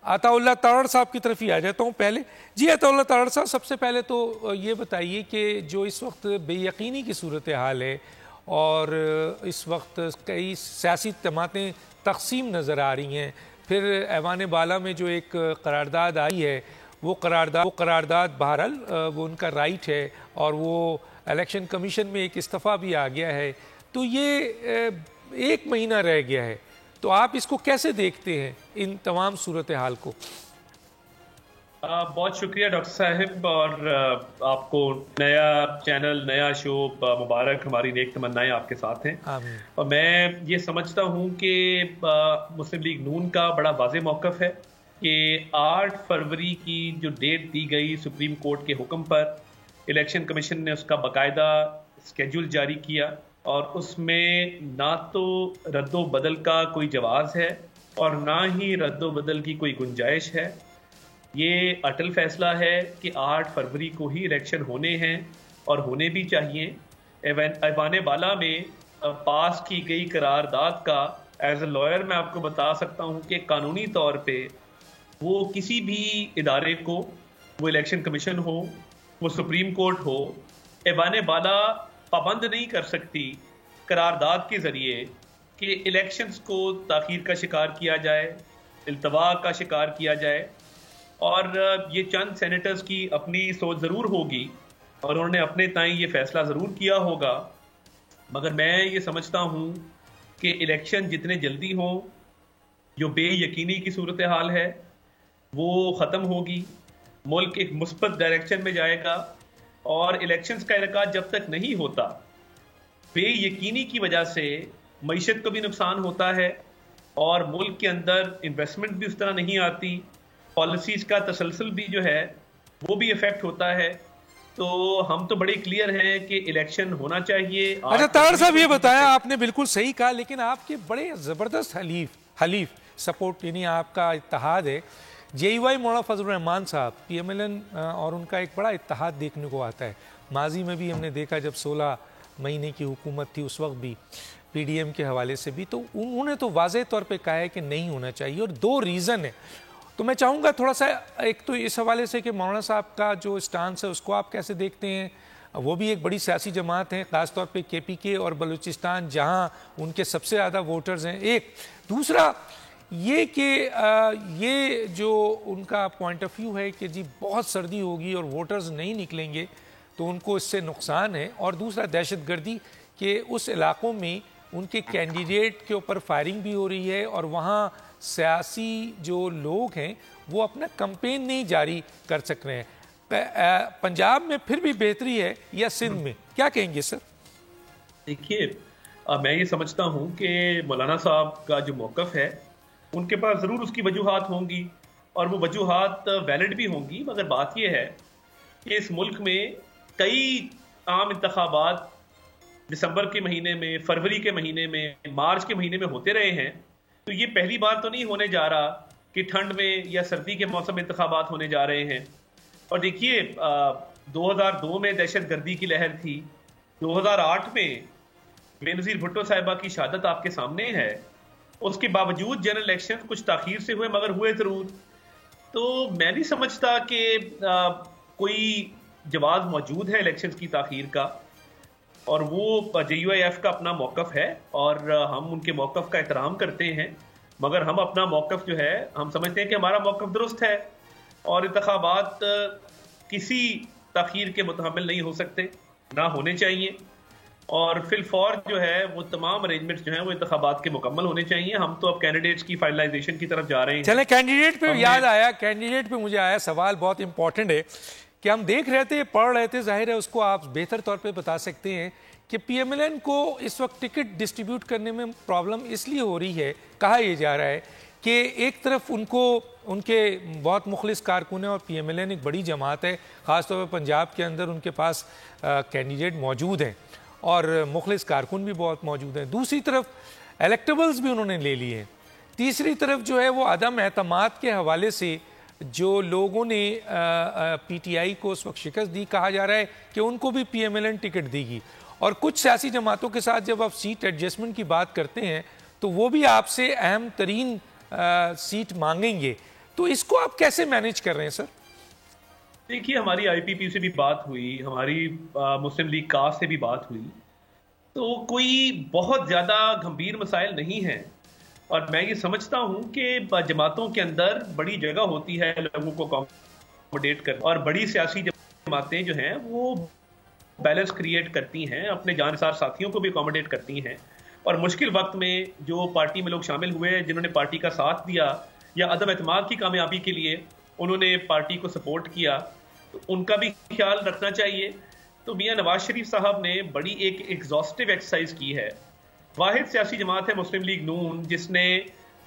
अताउल्लाह तारड़ साहब की तरफ ही आ जाता हूँ पहले। जी अताउल्लाह तारड़ साहब, सबसे पहले तो ये बताइए कि जो इस वक्त बेयकीनी की सूरत हाल है और इस वक्त कई सियासी जमातें तकसीम नज़र आ रही हैं, फिर ऐवान बाला में जो एक करारदाद आई है वो करारदाद बहरहाल वो उनका राइट है और वो इलेक्शन कमीशन में एक इस्तीफ़ा भी आ गया है, तो ये 1 महीना रह गया है, तो आप इसको कैसे देखते हैं इन तमाम सूरत हाल को? बहुत शुक्रिया डॉक्टर साहब, और आपको नया चैनल, नया शो मुबारक। हमारी नेक तमन्नाएं आपके साथ हैं। और मैं ये समझता हूँ कि मुस्लिम लीग नून का बड़ा वाज़ेह मौक़िफ़ है कि 8 फरवरी की जो डेट दी गई सुप्रीम कोर्ट के हुक्म पर, इलेक्शन कमीशन ने उसका बाकायदा स्केड्यूल जारी किया और उसमें ना तो रद्दो बदल का कोई जवाज़ है और ना ही रद्दो बदल की कोई गुंजाइश है। ये अटल फैसला है कि 8 फरवरी को ही इलेक्शन होने हैं और होने भी चाहिए। ऐवान बाला में पास की गई करारदाद का एज ए लॉयर मैं आपको बता सकता हूँ कि कानूनी तौर पे वो किसी भी इदारे को, वो इलेक्शन कमीशन हो, वो सुप्रीम कोर्ट हो, ऐवान बाला पाबंद नहीं कर सकती करारदाद के ज़रिए कि इलेक्शंस को ताख़ीर का शिकार किया जाए, इल्तवा का शिकार किया जाए। और ये चंद सेनेटर्स की अपनी सोच ज़रूर होगी और उन्होंने अपने ताईं ये फ़ैसला ज़रूर किया होगा, मगर मैं ये समझता हूँ कि इलेक्शन जितने जल्दी हों, जो बेयकीनी की सूरत हाल है वो ख़त्म होगी, मुल्क एक मुस्बत डायरेक्शन में जाएगा। और इलेक्शंस का इनेकाद जब तक नहीं होता, बेयकीनी की वजह से मईशत को भी नुकसान होता है और मुल्क के अंदर इन्वेस्टमेंट भी उस तरह नहीं आती, पॉलिसीज का तसलसल भी जो है वो भी इफेक्ट होता है। तो हम तो बड़े क्लियर हैं कि इलेक्शन होना चाहिए। अच्छा तारड़ साहब, ये बताया आपने, बिल्कुल सही कहा, लेकिन आपके बड़े ज़बरदस्त हलीफ सपोर्ट यानी आपका इत्तेहाद है JUI मौलाना फजलुर रहमान साहब, PMLN और उनका एक बड़ा इत्तेहाद देखने को आता है। माजी में भी हमने देखा जब 16 महीने की हुकूमत थी उस वक्त भी PDM के हवाले से भी, तो उन्होंने तो वाज़ेह तौर पे कहा है कि नहीं होना चाहिए और 2 रीज़न है। तो मैं चाहूँगा थोड़ा सा, एक तो इस हवाले से कि मौलाना साहब का जो स्टांस है उसको आप कैसे देखते हैं, वो भी एक बड़ी सियासी जमात है, ख़ास तौर पे KPK और बलूचिस्तान जहाँ उनके सबसे ज़्यादा वोटर्स हैं। एक दूसरा ये कि ये जो उनका पॉइंट ऑफ व्यू है कि जी बहुत सर्दी होगी और वोटर्स नहीं निकलेंगे तो उनको इससे नुकसान है, और दूसरा दहशतगर्दी के उस इलाकों में उनके कैंडिडेट के ऊपर फायरिंग भी हो रही है और वहाँ सियासी जो लोग हैं वो अपना कैंपेन नहीं जारी कर सक रहे हैं। पंजाब में फिर भी बेहतरी है या सिंध में, क्या कहेंगे सर? देखिए, मैं ये समझता हूँ कि मौलाना साहब का जो मौक़िफ़ है उनके पास ज़रूर उसकी वजूहात होंगी और वो वजूहात वैलिड भी होंगी, मगर बात यह है कि इस मुल्क में कई आम इंतखाबात दिसंबर के महीने में, फरवरी के महीने में, मार्च के महीने में होते रहे हैं। तो ये पहली बार तो नहीं होने जा रहा कि ठंड में या सर्दी के मौसम में इंतखाबात होने जा रहे हैं। और देखिए, 2002 में दहशतगर्दी की लहर थी, 2008 में बेनज़ीर भुट्टो साहिबा की शहादत आपके सामने है। उसके बावजूद जनरल इलेक्शन कुछ ताख़ीर से हुए, मगर हुए ज़रूर। तो मैं नहीं समझता कि कोई जवाज़ मौजूद है इलेक्शन की ताख़ीर का, और वो JUIF का अपना मौक़िफ़ है और हम उनके मौक़िफ़ का एहतराम करते हैं। मगर हम अपना मौक़िफ़ जो है, हम समझते हैं कि हमारा मौक़िफ़ दुरुस्त है और इंतखाबात किसी ताख़ीर के मुतहम्मिल नहीं हो सकते, ना होने चाहिए। और फिलफौर जो है वो तमाम अरेंजमेंट्स जो हैं वो इंतखाबात के मुकम्मल होने चाहिए। हम तो अब कैंडिडेट्स की फाइनलाइजेशन की तरफ जा रहे हैं। चलें, कैंडिडेट पे याद आया, कैंडिडेट पे मुझे आया सवाल, बहुत इंपॉर्टेंट है कि हम देख रहे थे, पढ़ रहे थे, जाहिर है उसको आप बेहतर तौर पे बता सकते हैं कि PMLN को इस वक्त टिकट डिस्ट्रीब्यूट करने में प्रॉब्लम इसलिए हो रही है, कहा यह जा रहा है कि एक तरफ उनको उनके बहुत मुखलिस कारकुन है और PMLN एक बड़ी जमात है, ख़ासतौर पर पंजाब के अंदर उनके पास कैंडिडेट मौजूद हैं और मुखलिस कारकुन भी बहुत मौजूद हैं। दूसरी तरफ इलेक्टेबल्स भी उन्होंने ले लिए हैं। तीसरी तरफ जो है वो अदम एतमाद के हवाले से जो लोगों ने PTI को उस वक्त शिकस्त दी, कहा जा रहा है कि उनको भी PMLN टिकट देगी। और कुछ सियासी जमातों के साथ जब आप सीट एडजस्टमेंट की बात करते हैं तो वो भी आपसे अहम तरीन सीट मांगेंगे। तो इसको आप कैसे मैनेज कर रहे हैं सर? देखिए, हमारी IPP से भी बात हुई, हमारी मुस्लिम लीग काफ से भी बात हुई, तो कोई बहुत ज्यादा गंभीर मसाइल नहीं है। और मैं ये समझता हूं कि जमातों के अंदर बड़ी जगह होती है लोगों को अकोमोडेट कर, और बड़ी सियासी जमातें जो हैं वो बैलेंस क्रिएट करती हैं, अपने जानसार साथियों को भी अकोमोडेट करती हैं। और मुश्किल वक्त में जो पार्टी में लोग शामिल हुए, जिन्होंने पार्टी का साथ दिया या अदम एतमाद की कामयाबी के लिए उन्होंने पार्टी को सपोर्ट किया, तो उनका भी ख्याल रखना चाहिए। तो मियां नवाज शरीफ साहब ने बड़ी एक एग्जॉस्टिव एक्सरसाइज की है। वाहिद सियासी जमात है मुस्लिम लीग नून जिसने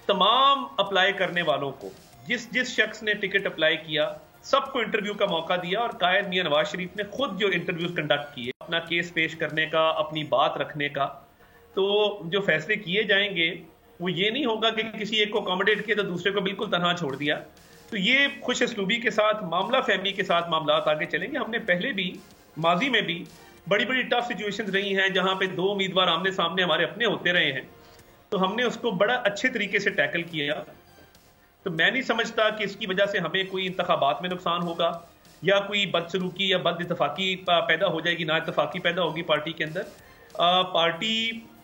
तमाम अप्लाई करने वालों को, जिस शख्स ने टिकट अप्लाई किया, सबको इंटरव्यू का मौका दिया। और कायद मियां नवाज शरीफ ने खुद जो इंटरव्यूज कंडक्ट किए, अपना केस पेश करने का, अपनी बात रखने का, तो जो फैसले किए जाएंगे वो ये नहीं होगा कि किसी एक को अकोमोडेट किया तो दूसरे को बिल्कुल तनहा छोड़ दिया। तो ये खुश असलूबी के साथ, मामला फहमी के साथ मामलात आगे चलेंगे। हमने पहले भी, माजी में भी बड़ी बड़ी टफ सिचुएशंस रही हैं जहां पे दो उम्मीदवार आमने सामने हमारे अपने होते रहे हैं, तो हमने उसको बड़ा अच्छे तरीके से टैकल किया। तो मैं नहीं समझता कि इसकी वजह से हमें कोई इंतखाबात में नुकसान होगा या कोई बदसलूकी या बद इतफाकी पैदा हो जाएगी, ना इतफाकी पैदा होगी पार्टी के अंदर। पार्टी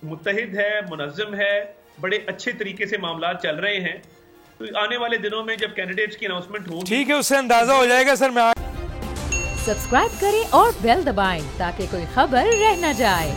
मुत्तहिद है, मुनज़्ज़म है, बड़े अच्छे तरीके से मामला चल रहे हैं। तो आने वाले दिनों में जब कैंडिडेट्स की अनाउंसमेंट होगी, ठीक है, उससे अंदाजा हो जाएगा। सर मैं सब्सक्राइब करें और बेल दबाएं ताकि कोई खबर रह न जाए।